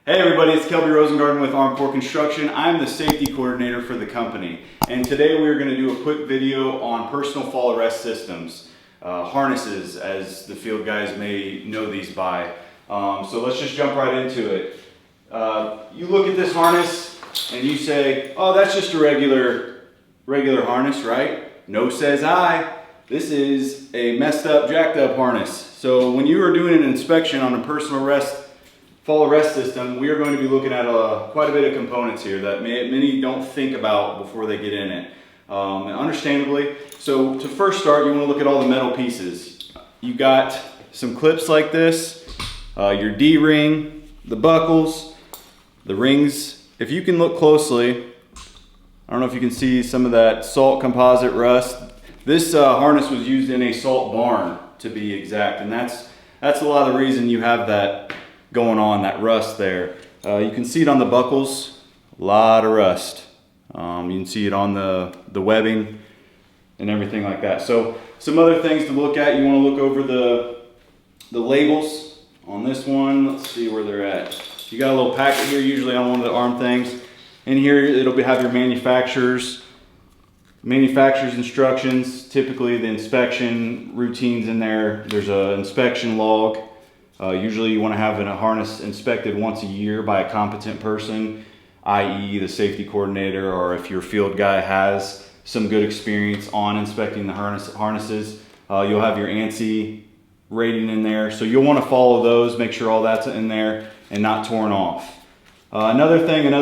Hey everybody, it's Kelby Rosengarten with Armed Core Construction. I'm the safety coordinator for the company. And today we're going to do a quick video on personal fall arrest systems. Harnesses, as the field guys may know these by. So let's just jump right into it. You look at this harness and you say, oh, that's just a regular harness, right? No, says I. This is a messed up, jacked up harness. So when you are doing an inspection on a personal fall arrest system, we are going to be looking at quite a bit of components here that many don't think about before they get in it. Understandably. So to first start, you want to look at all the metal pieces. You got some clips like this, your D-ring, the buckles, the rings. If you can look closely, I don't know if you can see some of that salt composite rust. This harness was used in a salt barn, to be exact, and that's a lot of the reason you have that going on, that rust there. You can see it on the buckles, a lot of rust. You can see it on the webbing and everything like that. So some other things to look at, you want to look over the labels on this one. Let's see where they're at. You got a little packet here, usually on one of the arm things. In here it'll have your manufacturer's instructions, typically the inspection routines in there. There's an inspection log. Usually you want to have a harness inspected once a year by a competent person, i.e. the safety coordinator, or if your field guy has some good experience on inspecting the harnesses. You'll have your ANSI rating in there. So you'll want to follow those, make sure all that's in there and not torn off. Another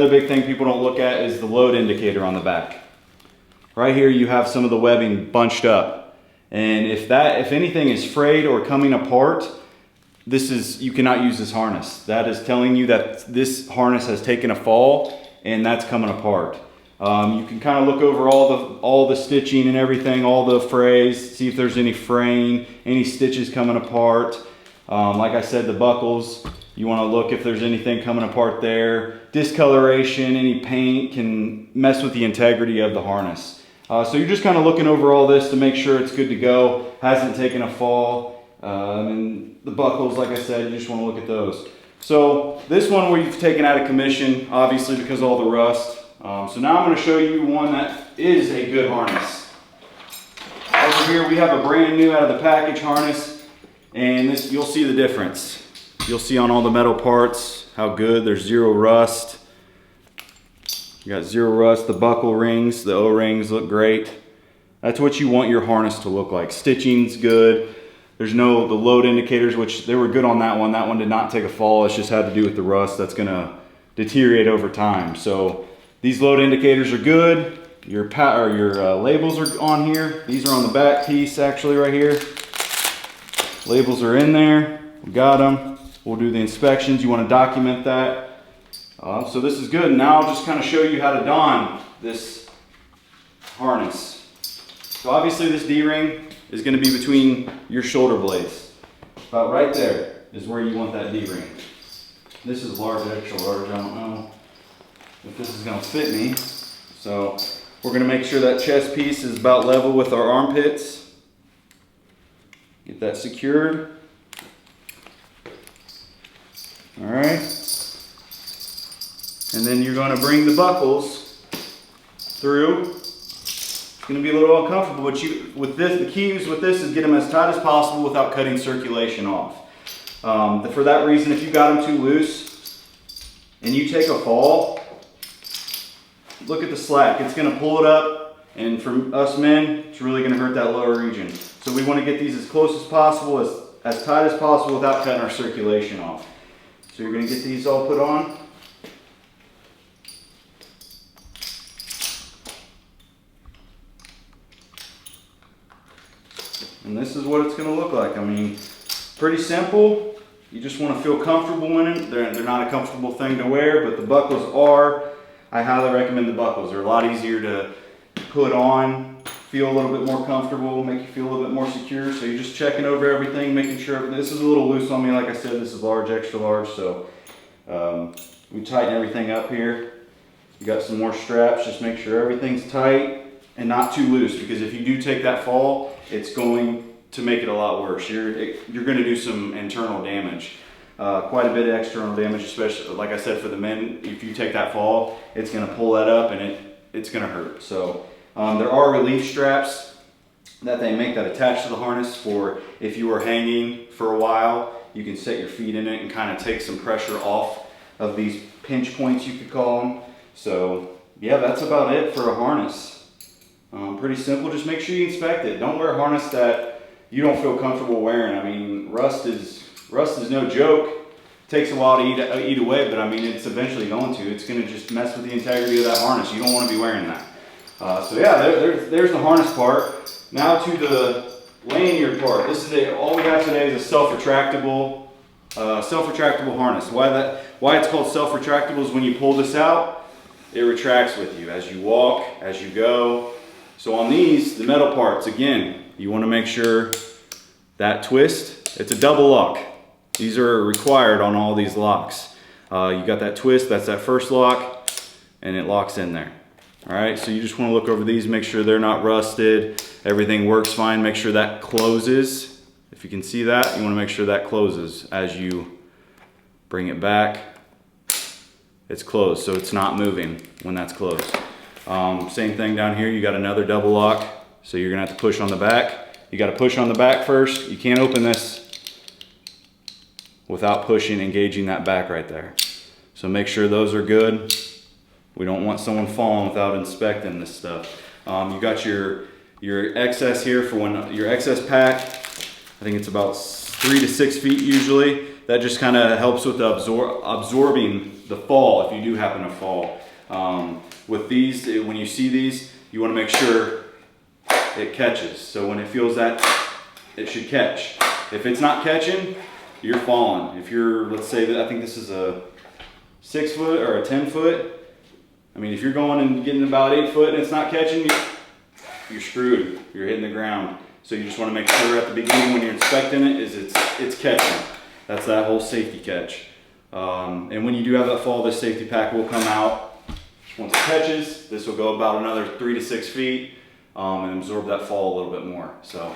big thing people don't look at is the load indicator on the back. Right here you have some of the webbing bunched up. And if anything is frayed or coming apart, you cannot use this harness. That is telling you that this harness has taken a fall and that's coming apart. You can kind of look over all the stitching and everything, all the frays, see if there's any fraying, any stitches coming apart. Like I said, the buckles, you want to look if there's anything coming apart there. Discoloration, any paint can mess with the integrity of the harness. So you're just kind of looking over all this to make sure it's good to go, hasn't taken a fall. And the buckles, like I said, you just want to look at those. So this one we've taken out of commission, obviously because of all the rust. So now I'm going to show you one that is a good harness. Over here we have a brand new out of the package harness, and this, you'll see the difference. You'll see on all the metal parts how good, there's zero rust. You got zero rust, the buckle rings, the O-rings look great. That's what you want your harness to look like. Stitching's good. There's the load indicators, which they were good on that one. That one did not take a fall. It's just had to do with the rust. That's gonna deteriorate over time. So these load indicators are good. Your labels are on here. These are on the back piece, actually, right here. Labels are in there. We got them. We'll do the inspections. You want to document that. So this is good. Now I'll just kind of show you how to don this harness. So obviously this D-ring is going to be between your shoulder blades. About right there is where you want that D-ring. This is large, extra large. I don't know if this is going to fit me. So we're going to make sure that chest piece is about level with our armpits. Get that secured. All right. And then you're going to bring the buckles through. It's going to be a little uncomfortable, but the keys with this is get them as tight as possible without cutting circulation off. For that reason, if you got them too loose and you take a fall, look at the slack. It's going to pull it up, and for us men, it's really going to hurt that lower region. So we want to get these as close as possible, as tight as possible without cutting our circulation off. So you're going to get these all put on. And this is what it's going to look like. I mean, pretty simple. You just want to feel comfortable in it. They're not a comfortable thing to wear, but the buckles are. I highly recommend the buckles. They're a lot easier to put on, feel a little bit more comfortable, make you feel a little bit more secure. So you're just checking over everything, making sure. This is a little loose on me. Like I said, this is large, extra large. So we tighten everything up here. You got some more straps. Just make sure everything's tight and not too loose, because if you do take that fall, it's going to make it a lot worse. You're going to do some internal damage. quite a bit of external damage, especially like I said for the men. If you take that fall, it's going to pull that up and it's going to hurt. So there are relief straps that they make that attach to the harness for if you are hanging for a while, you can set your feet in it and kind of take some pressure off of these pinch points, you could call them. So yeah, that's about it for a harness. Pretty simple. Just make sure you inspect it. Don't wear a harness that you don't feel comfortable wearing. I mean, rust is no joke. It takes a while to eat away, but I mean, it's eventually going to. It's going to just mess with the integrity of that harness. You don't want to be wearing that. So yeah, there's the harness part. Now to the lanyard part. This is all we have today is a self-retractable harness. Why it's called self-retractable is when you pull this out, it retracts with you as you walk, as you go. So on these, the metal parts, again, you want to make sure that twist, it's a double lock. These are required on all these locks. You got that twist, that's that first lock, and it locks in there. All right, so you just want to look over these, make sure they're not rusted, everything works fine, make sure that closes. If you can see that, you want to make sure that closes as you bring it back. It's closed, so it's not moving when that's closed. Same thing down here, you got another double lock, so you're gonna have to push on the back. You gotta push on the back first. You can't open this without pushing, engaging that back right there. So make sure those are good. We don't want someone falling without inspecting this stuff. You got your excess here for when your excess pack. I think it's about 3 to 6 feet usually. That just kind of helps with the absorbing the fall if you do happen to fall. With these, when you see these, you want to make sure it catches. So when it feels that, it should catch. If it's not catching, you're falling. If you're, let's say that I think this is a 6 foot or a 10 foot. I mean, if you're going and getting about 8 foot and it's not catching, you're screwed. You're hitting the ground. So you just want to make sure at the beginning when you're inspecting it is it's catching. That's that whole safety catch. And when you do have that fall, this safety pack will come out. Once it catches, this will go about another 3 to 6 feet and absorb that fall a little bit more. So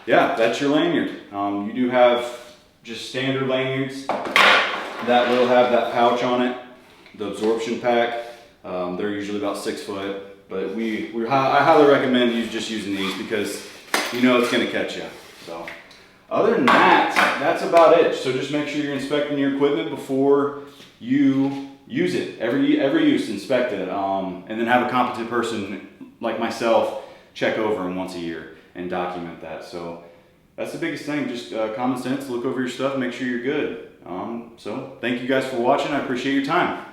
yeah, that's your lanyard. You do have just standard lanyards that will have that pouch on it, the absorption pack. They're usually about 6 foot, but I highly recommend you just using these because you know it's going to catch you. So other than that, that's about it. So just make sure you're inspecting your equipment before you use it. Every use, inspect it, and then have a competent person like myself check over them once a year and document that. So that's the biggest thing, just common sense, look over your stuff, make sure you're good. So thank you guys for watching. I appreciate your time.